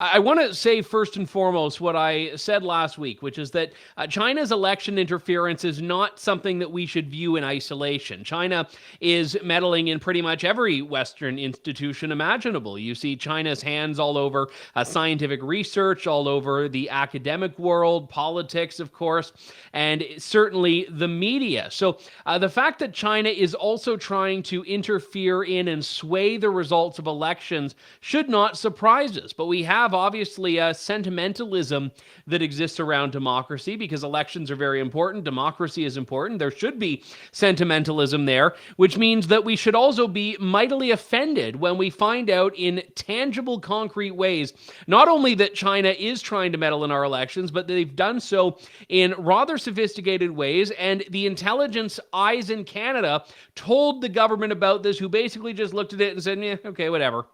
I want to say first and foremost what I said last week, which is that China's election interference is not something that we should view in isolation. China is meddling in pretty much every Western institution imaginable. You see China's hands all over scientific research, all over the academic world, politics, of course, and certainly the media. So the fact that China is also trying to interfere in and sway the results of elections should not surprise us. But we have obviously a sentimentalism that exists around democracy because elections are very important. Democracy is important. There should be sentimentalism there, which means that we should also be mightily offended when we find out in tangible, concrete ways, not only that China is trying to meddle in our elections, but they've done so in rather sophisticated ways. And the intelligence eyes in Canada told the government about this, who basically just looked at it and said, okay, whatever.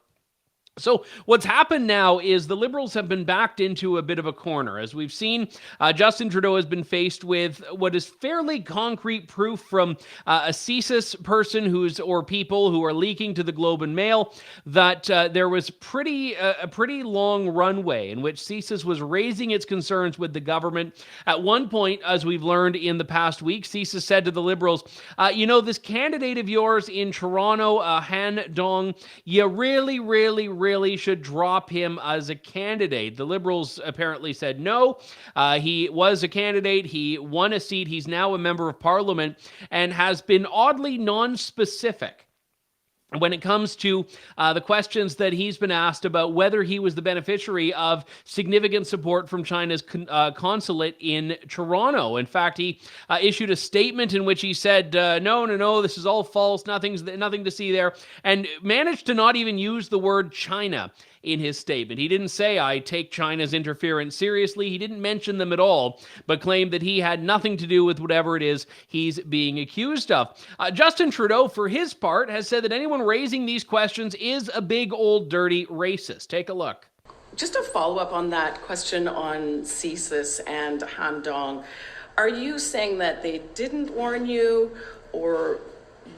So what's happened now is the Liberals have been backed into a bit of a corner. As we've seen, Justin Trudeau has been faced with what is fairly concrete proof from a CSIS person or people who are leaking to the Globe and Mail that there was a pretty long runway in which CSIS was raising its concerns with the government. At one point, as we've learned in the past week, CSIS said to the Liberals, this candidate of yours in Toronto, Han Dong, you really should drop him as a candidate. The Liberals apparently said no. He was a candidate. He won a seat. He's now a member of Parliament and has been oddly non-specific when it comes to the questions that he's been asked about whether he was the beneficiary of significant support from China's consulate in Toronto. In fact, he issued a statement in which he said, no, this is all false, nothing to see there, and managed to not even use the word China in his statement. He didn't say, I take China's interference seriously. He didn't mention them at all, but claimed that he had nothing to do with whatever it is he's being accused of. Justin Trudeau, for his part, has said that anyone raising these questions is a big old dirty racist. Take a look. Just a follow-up on that question on CSIS and Han Dong. Are you saying that they didn't warn you, or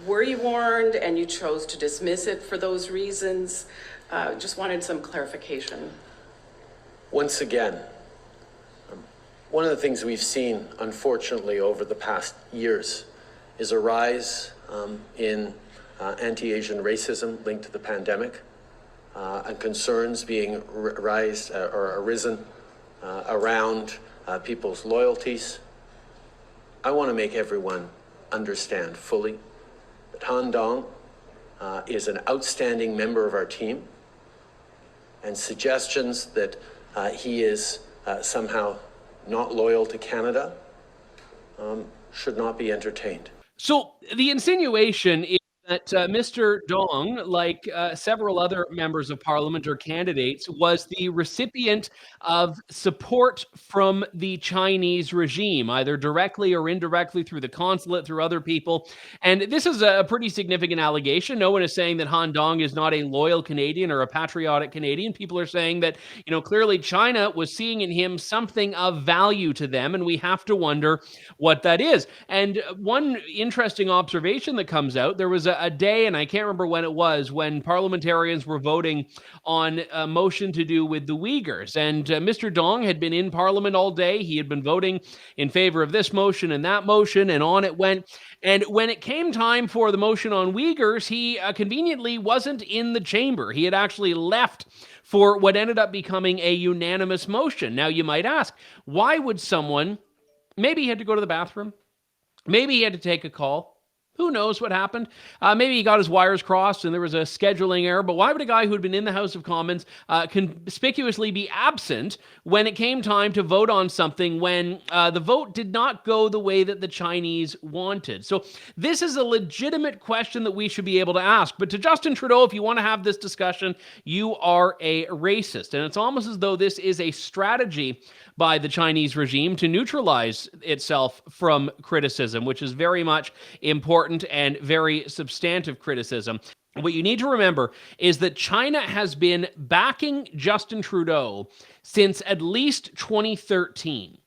were you warned and you chose to dismiss it for those reasons? Just wanted some clarification. Once again, one of the things we've seen, unfortunately, over the past years is a rise in anti-Asian racism linked to the pandemic, and concerns being arisen around people's loyalties. I want to make everyone understand fully that Han Dong is an outstanding member of our team, and suggestions that he is somehow not loyal to Canada should not be entertained. So the insinuation is that Mr. Dong, like several other members of Parliament or candidates, was the recipient of support from the Chinese regime, either directly or indirectly through the consulate, through other people. And this is a pretty significant allegation. No one is saying that Han Dong is not a loyal Canadian or a patriotic Canadian. People are saying that, clearly China was seeing in him something of value to them, and we have to wonder what that is. And one interesting observation that comes out, there was a day, and I can't remember when it was, when parliamentarians were voting on a motion to do with the Uyghurs. And Mr. Dong had been in Parliament all day. He had been voting in favor of this motion and that motion, and on it went. And when it came time for the motion on Uyghurs, he conveniently wasn't in the chamber. He had actually left for what ended up becoming a unanimous motion. Now, you might ask, why would someone, maybe he had to go to the bathroom, maybe he had to take a call, who knows what happened? Maybe he got his wires crossed and there was a scheduling error, but why would a guy who had been in the House of Commons conspicuously be absent when it came time to vote on something when the vote did not go the way that the Chinese wanted? So this is a legitimate question that we should be able to ask. But to Justin Trudeau, if you want to have this discussion, you are a racist. And it's almost as though this is a strategy by the Chinese regime to neutralize itself from criticism, which is very much important and very substantive criticism. What you need to remember is that China has been backing Justin Trudeau since at least 2013.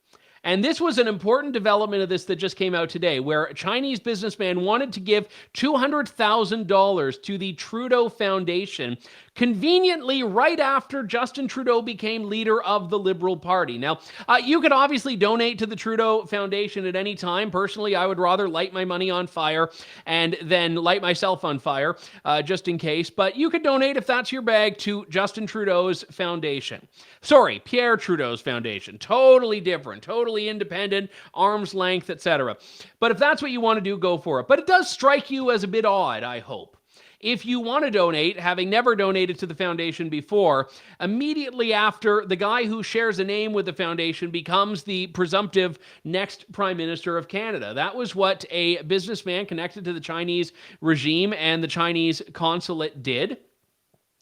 And this was an important development of this that just came out today, where a Chinese businessman wanted to give $200,000 to the Trudeau Foundation, conveniently right after Justin Trudeau became leader of the Liberal Party. Now, you could obviously donate to the Trudeau Foundation at any time. Personally, I would rather light my money on fire and then light myself on fire, just in case. But you could donate, if that's your bag, to Justin Trudeau's foundation. Sorry, Pierre Trudeau's foundation. Totally different, totally independent, arm's length, etc. But if that's what you want to do, go for it. But it does strike you as a bit odd, I hope. If you want to donate, having never donated to the foundation before, immediately after, the guy who shares a name with the foundation becomes the presumptive next Prime Minister of Canada. That was what a businessman connected to the Chinese regime and the Chinese consulate did.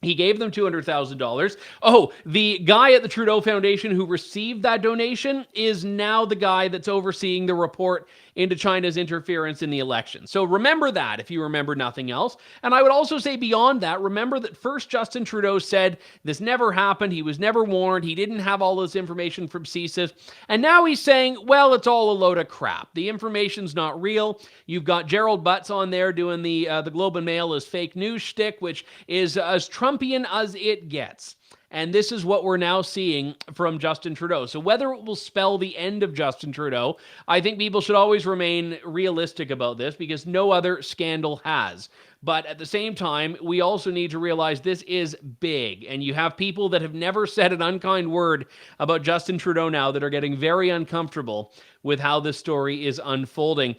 He gave them $200,000. Oh, the guy at the Trudeau Foundation who received that donation is now the guy that's overseeing the report into China's interference in the election. So remember that if you remember nothing else. And I would also say beyond that, remember that first Justin Trudeau said this never happened. He was never warned. He didn't have all this information from CSIS. And now he's saying, well, it's all a load of crap. The information's not real. You've got Gerald Butts on there doing the Globe and Mail as fake news shtick, which is as Trumpian as it gets. And this is what we're now seeing from Justin Trudeau. So whether it will spell the end of Justin Trudeau, I think people should always remain realistic about this because no other scandal has. But at the same time, we also need to realize this is big. And you have people that have never said an unkind word about Justin Trudeau now that are getting very uncomfortable with how this story is unfolding.